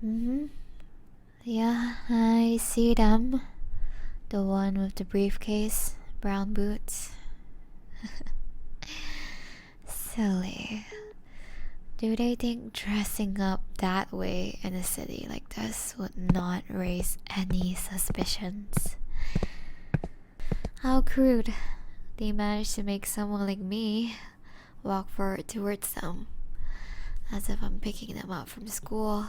Mm-hmm. Yeah, I see them. The one with the briefcase, brown boots. Silly. Do they think dressing up that way in a city like this would not raise any suspicions? How crude. They managed to make someone like me walk forward towards them, as if I'm picking them up from school.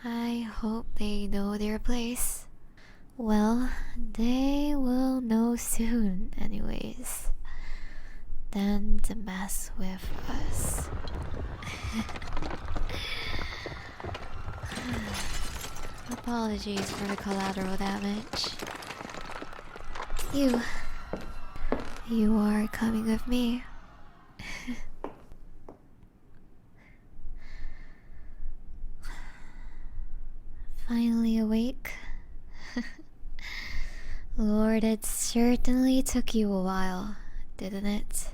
I hope they know their place. Well, they will know soon, anyways. Than to mess with us. Apologies for the collateral damage. You are coming with me. Finally awake? Lord, it certainly took you a while, didn't it?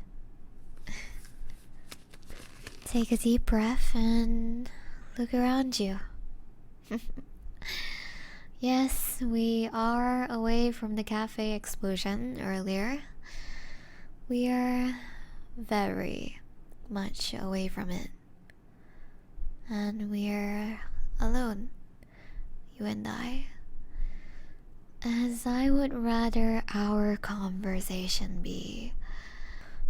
Take a deep breath and look around you. Yes, we are away from the cafe explosion earlier. We are very much away from it. And we're alone, you and I. As I would rather our conversation be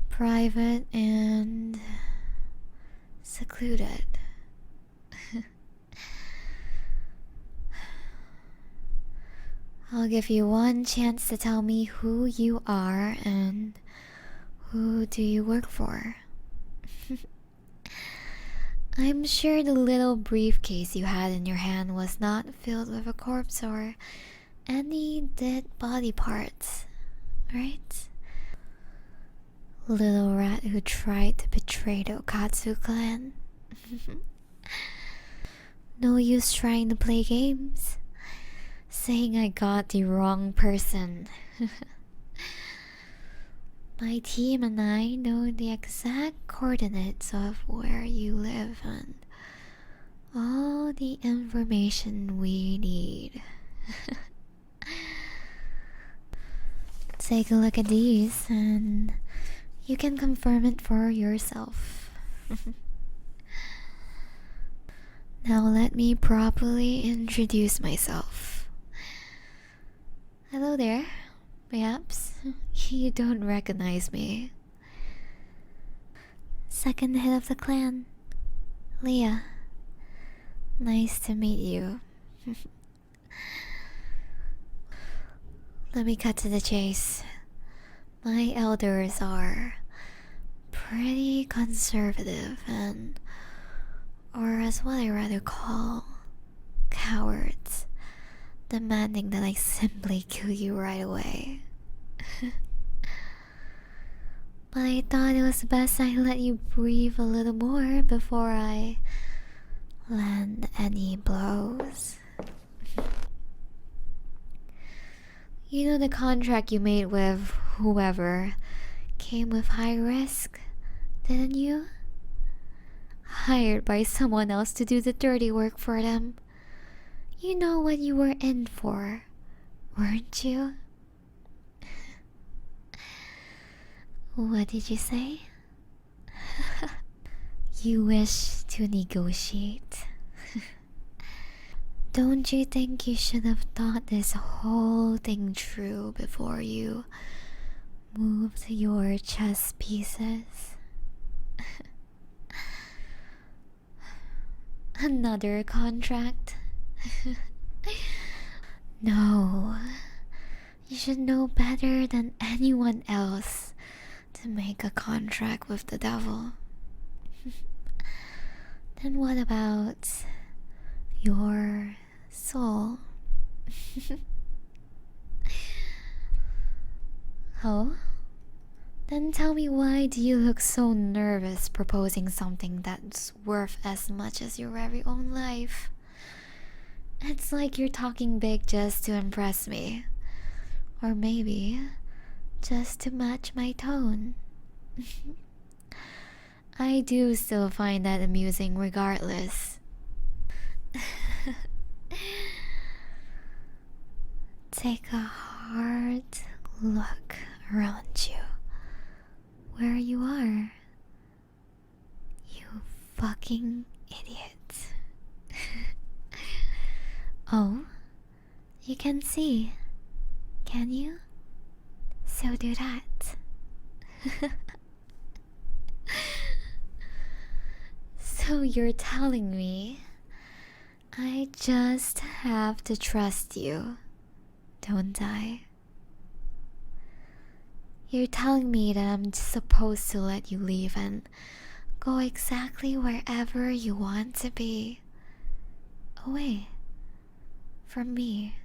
private and secluded. I'll give you one chance to tell me who you are and who do you work for. I'm sure the little briefcase you had in your hand was not filled with a corpse or any dead body parts, right? Little rat who tried to betray the Okatsu clan. No use trying to play games, saying I got the wrong person. My team and I know the exact coordinates of where you live and all the information we need. Take a look at these and you can confirm it for yourself. Now let me properly introduce myself. Hello there. Perhaps you don't recognize me. Second head of the clan, Leah. Nice to meet you. Let me cut to the chase. My elders are pretty conservative or as what I rather call, cowards, demanding that I simply kill you right away. But I thought it was best I let you breathe a little more before I land any blows. You know the contract you made with whoever came with high risk, didn't you? Hired by someone else to do the dirty work for them. You know what you were in for, weren't you? What did you say? You wish to negotiate. Don't you think you should have thought this whole thing through before you moved your chess pieces? Another contract? No, you should know better than anyone else to make a contract with the devil. Then what about your soul? Oh? Then tell me, why do you look so nervous proposing something that's worth as much as your very own life? It's like you're talking big just to impress me. Or maybe just to match my tone. I do still find that amusing regardless. take a hard look around you. Where you are. You fucking idiot. Oh, you can see, can you? So do that. So you're telling me I just have to trust you, don't I? You're telling me that I'm supposed to let you leave and go exactly wherever you want to be, away from me.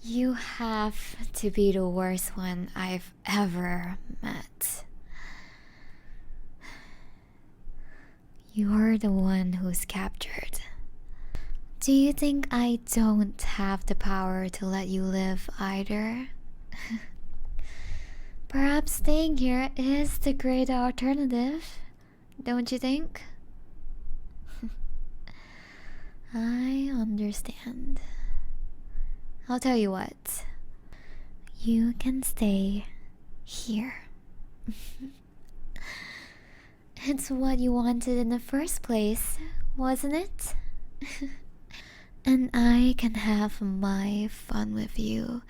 You have to be the worst one I've ever met. You're the one who's captured. Do you think I don't have the power to let you live either? Perhaps staying here is the great alternative, don't you think? I understand. I'll tell you what. You can stay here. It's what you wanted in the first place, wasn't it? And I can have my fun with you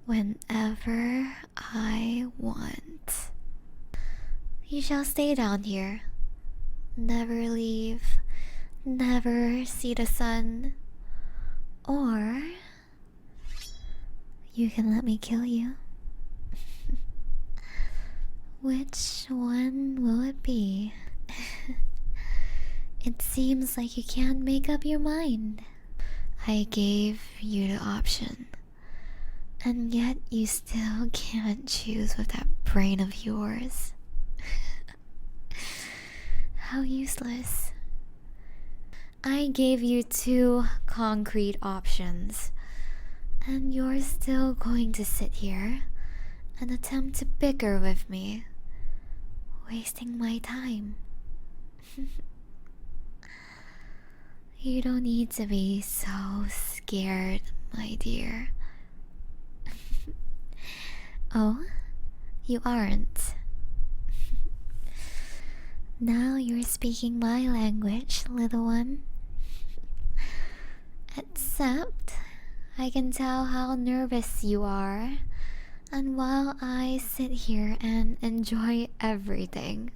whenever I want. You shall stay down here. Never leave. Never see the sun. Or you can let me kill you. Which one will it be? It seems like you can't make up your mind. I gave you the option, and yet you still can't choose with that brain of yours. How useless. I gave you 2 concrete options, and you're still going to sit here and attempt to bicker with me, wasting my time. You don't need to be so scared, my dear. Oh, you aren't. Now you're speaking my language, little one. Except, I can tell how nervous you are, and while I sit here and enjoy everything,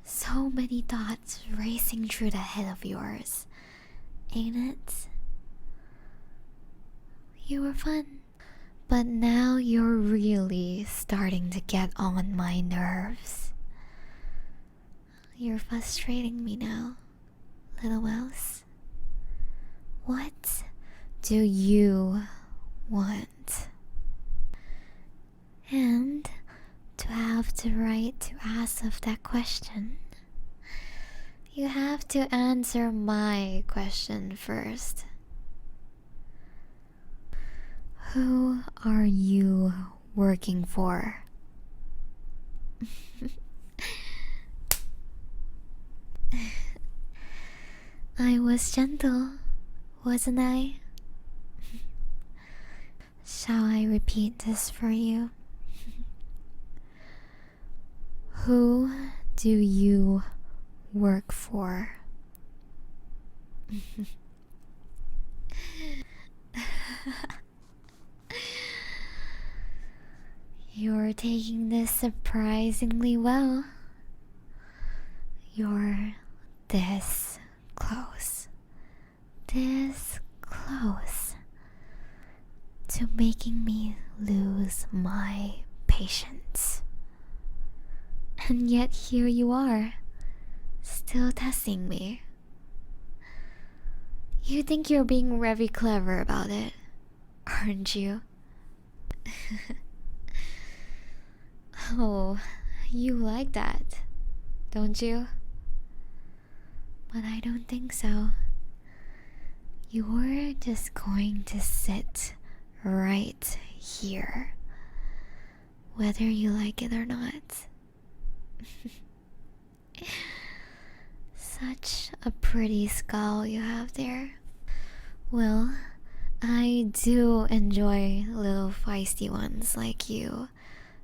so many thoughts racing through the head of yours, ain't it? You were fun, but now you're really starting to get on my nerves. You're frustrating me now, little mouse. What do you want? And to have the right to ask of that question, you have to answer my question first. Who are you working for? I was gentle, wasn't I? Shall I repeat this for you? Who do you work for? You're taking this surprisingly well. You're this close to making me lose my patience. And yet here you are, still testing me. You think you're being very clever about it, aren't you? Oh, you like that, don't you? But I don't think so. You're just going to sit right here, whether you like it or not. Such a pretty skull you have there. Well, I do enjoy little feisty ones like you.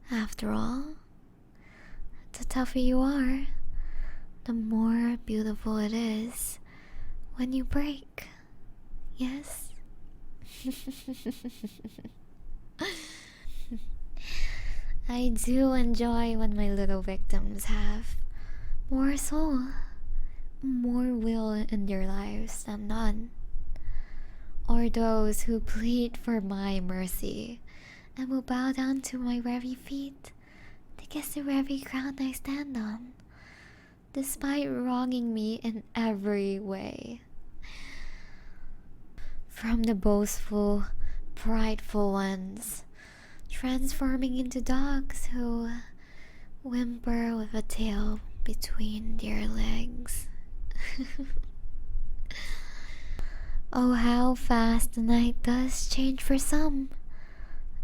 After all, the tougher you are, the more beautiful it is when you break. Yes? I do enjoy when my little victims have more soul, more will in their lives than none. Or those who plead for my mercy and will bow down to my very feet to kiss the very ground I stand on, despite wronging me in every way. From the boastful, prideful ones, transforming into dogs who whimper with a tail between their legs. Oh, how fast the night does change for some.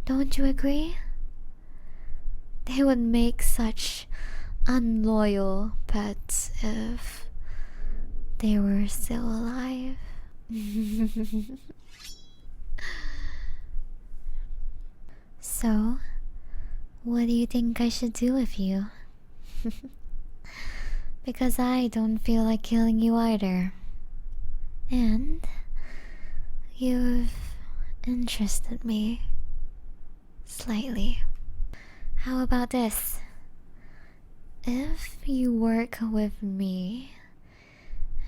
Don't you agree? They would make such unloyal pets if they were still alive. So, what do you think I should do with you? Because I don't feel like killing you either. And you've interested me slightly. How about this? If you work with me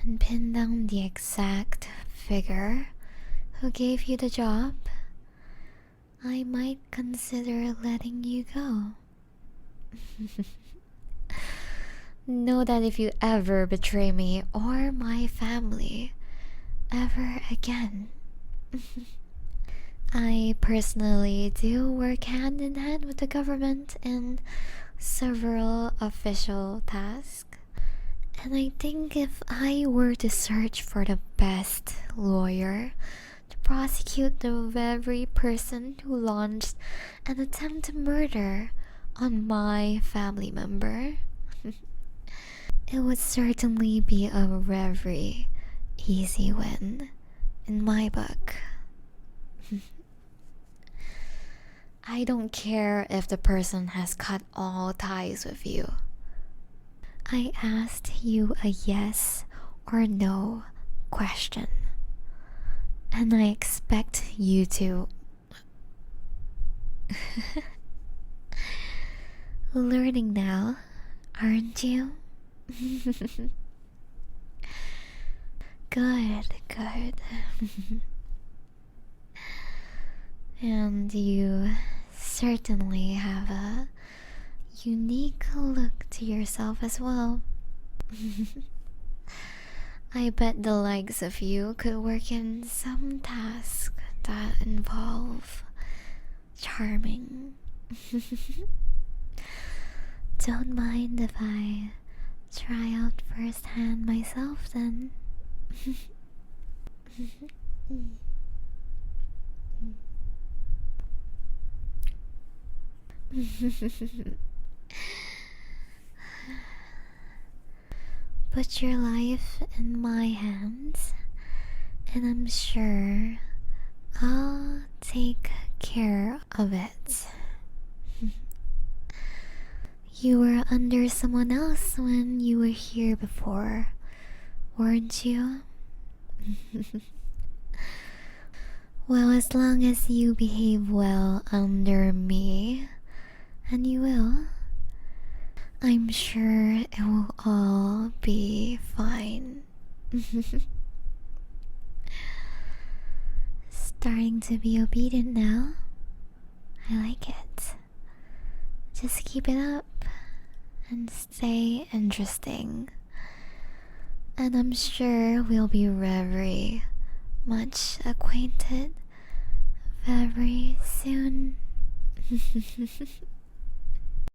and pin down the exact figure who gave you the job, I might consider letting you go. Know that if you ever betray me or my family ever again, I personally do work hand in hand with the government in several official tasks. And I think if I were to search for the best lawyer to prosecute the very person who launched an attempted murder on my family member, it would certainly be a very easy win in my book. I don't care if the person has cut all ties with you. I asked you a yes or no question, and I expect you to learning now, aren't you? Good, good. And you certainly have a unique look to yourself as well. I bet the likes of you could work in some task that involve charming. Don't mind if I try out firsthand myself then. Put your life in my hands, and I'm sure I'll take care of it. You were under someone else when you were here before, weren't you? Well, as long as you behave well under me, and you will, I'm sure it will all be fine. Starting to be obedient now. I like it. Just keep it up and stay interesting. And I'm sure we'll be very much acquainted very soon.